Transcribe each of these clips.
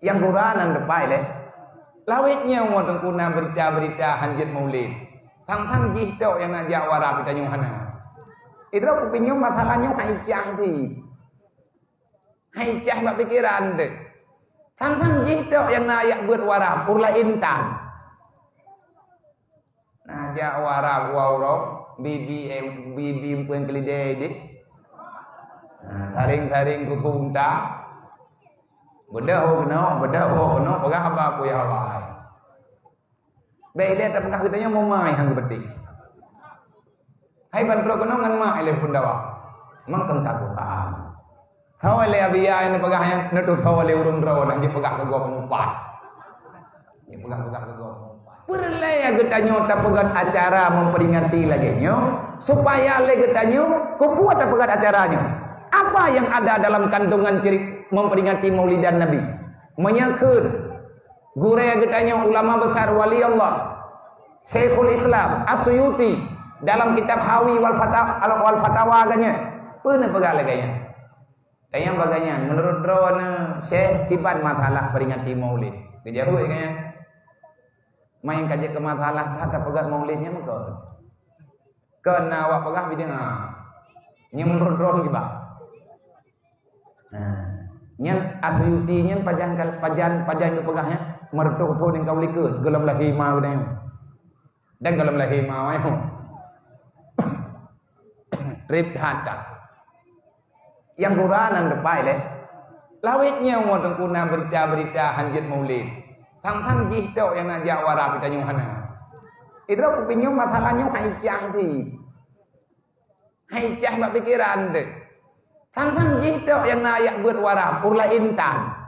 yang Quranan depai le lawitnya mau tengkuna berita-berita hanjit maulid tang jihdo yang najak warab kita nyuhana itu kupinyo masalahnya haicang ti haicang bak pikiran deh tang jihdo yang nayak buat warab urla intan najak warab wawrok bibi pun kelide deh taring tutunta beda ho no pagah apa ku ya Allah bae dia tak pagah kitanya mau mai hang beti hai ban pro kono ngan ma ele pundawa mang teng ka Quran thau ele abia ini pagah yang netu thau ele urun ro nang di pagah ke gok mumpat ni pagah ke gok mumpat perle ya getanyo tak pegat acara memperingati lagi nyo supaya le getanyo ku puat tak pegat acaranya apa yang ada dalam kandungan ciri memperingati maulidan Nabi menyangkut guraya getanya ulama besar wali Allah Syekhul Islam As-Suyuti dalam kitab Hawi wal Fatawa aganya pernah pegal aganya tayang baganya menurut drone Syekh kiban masalah peringati maulid kejaru kayaknya main kaji ke masalah tak pegat maulidnya maka kena awak pegah bidang nya menurut drone gibah nyan Asyuti nyan pajan ke pegahnya mertu pun yang kau likut gelam lahi mau dan gelam lahi mau ayo trip hatta yang Quranan depai le lawitnya mau tengkuna berita-berita hanjit maulid tang jihdo yang najak warab kita nyuhana itu kupinyo masalahnya haicang ti haicang bak pikiran deh tang jihdo yang nayak buat warab urla intan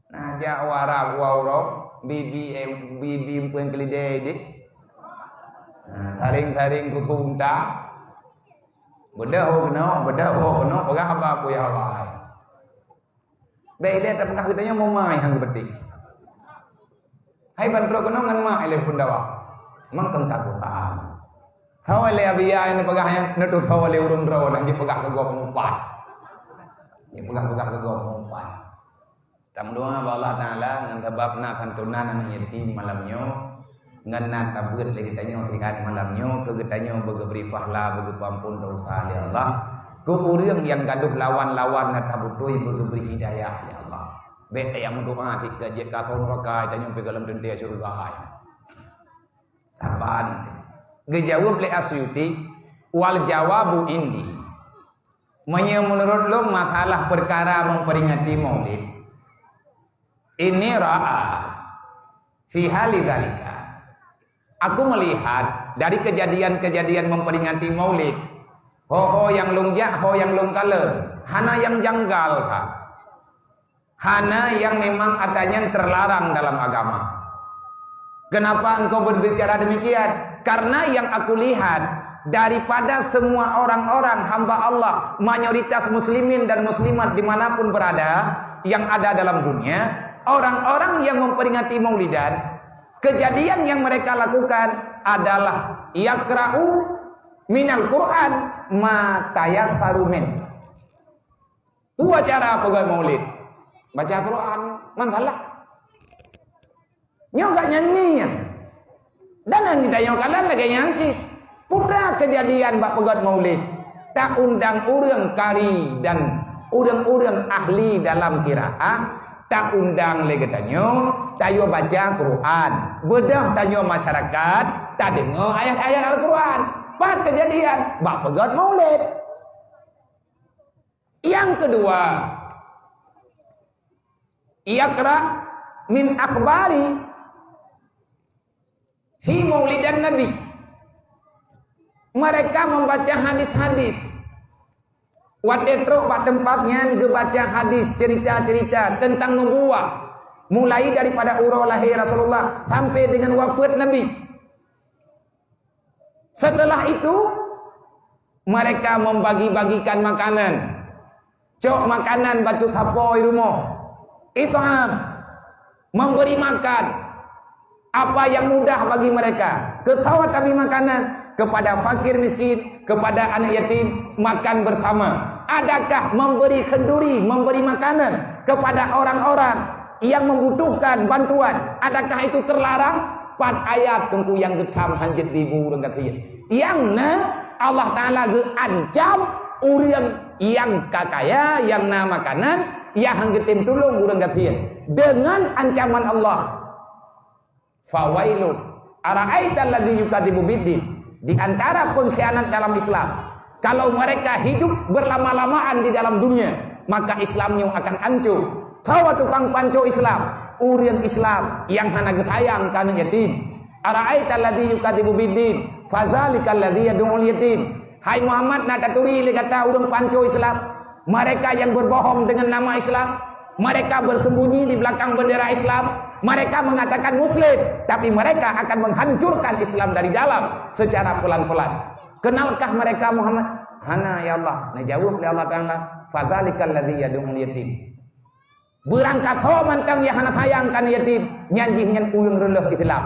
najak warab wawrok bibi pun kelide deh taring tutunta beda ho no pagah apa ku ya Allah bae dia tak pagah kitanya mau mai hang beti hai ban pro kono ngan ma ele pundawa mang teng ka Quran thau ele abia ini pagah yang netu thau ele urun ro nang di pagah ke gok mumpat ni pagah ke gok mumpat tam doa Allah taala ngan sebabna kantuna nang yati malamnyo ngan na tabeut le kitanyo ikan malamnyo ke kitanyo begebri fahla bege pampun dosa ya Allah ku urang yang gaduh lawan-lawan na tabutui begebri hidayah ya Allah be yang doa tika je ka kon raka tanyo pe dalam dunia surga taban gejawab le Asyuti wal jawabu indi menurut lo masalah perkara memperingati maulid ini ra'a fi halidzalika aku melihat dari kejadian-kejadian memperingati maulid ho yang lungjak ho yang lungkale hana yang janggal kah hana yang memang adanya terlarang dalam agama. Kenapa engkau berbicara demikian? Karena yang aku lihat daripada semua orang-orang hamba Allah, mayoritas muslimin dan muslimat dimanapun berada yang ada dalam dunia, orang-orang yang memperingati maulidan, kejadian yang mereka lakukan adalah yaqra'u minal Quran ma tayassaru min. Cara apa maulid? Baca Quran, mantalah. Nyo gak nyanyinya. Dan yang ditanya kalian lagi nyangsi. Putra kejadian bak pegat maulid. Tak undang urang kari dan urang-urang ahli dalam qiraah. Tak undang lagi tanyo. Tayo baca Quran. Bedah tanyo masyarakat. Tak dengar ayat-ayat Al-Quran. Pas kejadian bak pegat maulid. Yang kedua, yaqra min akhbari fi maulidan Nabi. Mereka membaca hadis-hadis. Watetro pada tempatnya baca hadis cerita-cerita tentang nubuwah. Mulai daripada urah lahir Rasulullah sampai dengan wafat Nabi. Setelah itu mereka membagi-bagikan makanan. Cok makanan baju tapoi rumah. It'am, memberi makan apa yang mudah bagi mereka. Ketawa tapi makanan kepada fakir miskin, kepada anak yatim makan bersama. Adakah memberi kenduri, memberi makanan kepada orang-orang yang membutuhkan bantuan. Adakah itu terlarang? Pat ayat tunggu yang getam hanjit ribu dengan kata yang Allah Ta'ala ancam urian yang kakaya yang nama kanan yang hanggetim tulung urang kata dengan ancaman Allah. Fawailun ara'aita alladhi yukadzibu biddin. Di antara pengkhianat dalam Islam, kalau mereka hidup berlama-lamaan di dalam dunia, maka Islamnya akan hancur. Tawa tukang panco Islam, urian Islam yang hana getayang kana yatim. Ara'aita alladhi yukadzibu biddin, fazalika alladhi yad'ul yatim. Hai Muhammad, nak taturi li kata urang panco Islam, mereka yang berbohong dengan nama Islam, mereka bersembunyi di belakang bendera Islam, mereka mengatakan Muslim, tapi mereka akan menghancurkan Islam dari dalam secara pelan-pelan. Kenalkah mereka Muhammad? Hana ya Allah. Nah jawab oleh Allah Ta'ala, fadzalikal ladzi yad'ul yatim. Berangkat ho mantang ya hana sayangkan yatim, nyanjih nyan uyung reuleuf Islam.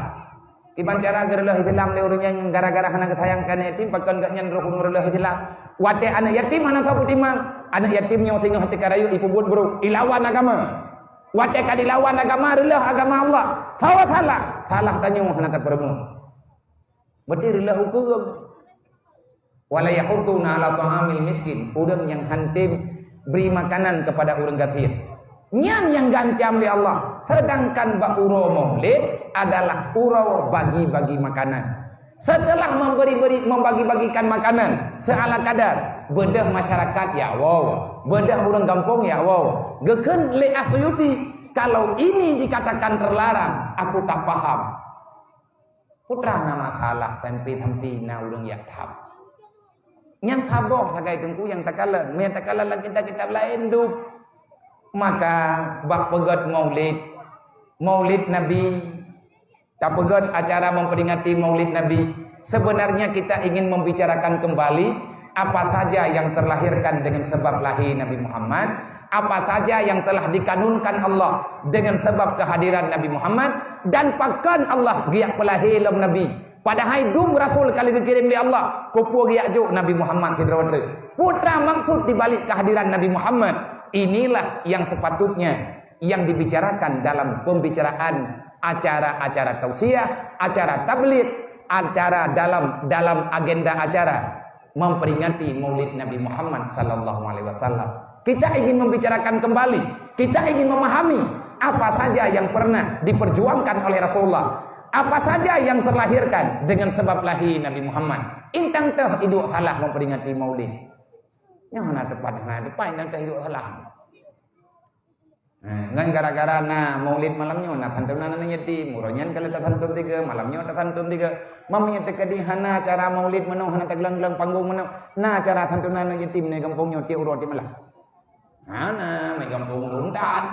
Kiban cara gereuleuf Islam le urang yang gara-gara hana sayangkan yatim pakon gak nyan roh reuleuf Islam. Wate anak yatim hana sapu timang. Anak yatimnya tengah hati karayu ipu buat bro, ilawan agama. Wate kadilawan agama reuleuf agama Allah. Salah tanya hana peremu. Berarti reuleuf hukum. Wala yahuduna ala ta'amil miskin, urang yang hantim beri makanan kepada urang kafir. Nyan yang gancam di Allah. Sedangkan ba uro maulid adalah uro bagi-bagi makanan. Setelah membagi-bagikan makanan seala kadar, bedah masyarakat ya wow, bedah urang kampung ya wow. Geukeun li Asyuti, kalau ini dikatakan terlarang, aku tak paham. Putra nama kalah tempi-tempi na urang ya tahap. Yang taboh sagai tungku yang takalan, me takalan lagi kita lain duk. Maka bak pegat maulid Nabi, tak pegat acara memperingati maulid Nabi. Sebenarnya kita ingin membicarakan kembali apa saja yang terlahirkan dengan sebab lahir Nabi Muhammad, apa saja yang telah dikanunkan Allah dengan sebab kehadiran Nabi Muhammad, dan pakan Allah giak pelahir Nabi. Padahal dum Rasul kali dikirim di Allah, kupu giak juk Nabi Muhammad hidrawat. Putra maksud dibalik kehadiran Nabi Muhammad. Inilah yang sepatutnya yang dibicarakan dalam pembicaraan acara-acara tausiah, acara tabligh, acara dalam agenda acara memperingati Maulid Nabi Muhammad sallallahu alaihi wasallam. Kita ingin membicarakan kembali, kita ingin memahami apa saja yang pernah diperjuangkan oleh Rasulullah, apa saja yang terlahirkan dengan sebab lahir Nabi Muhammad. Intang teh hidup salah memperingati Maulid. Yang hana tepat hana depan dan teh hidup salah. Ngan gara-gara Maulid malamnya na pantuna na yatim, muronyan kali tatantun tiga, malamnya tatantun tiga. Mamanya teh kadi hana cara Maulid menung hana taglang-lang panggung menung. Na cara tantuna na yatim ne kampungnya ti urut ti malah. Hana me kampung luntan.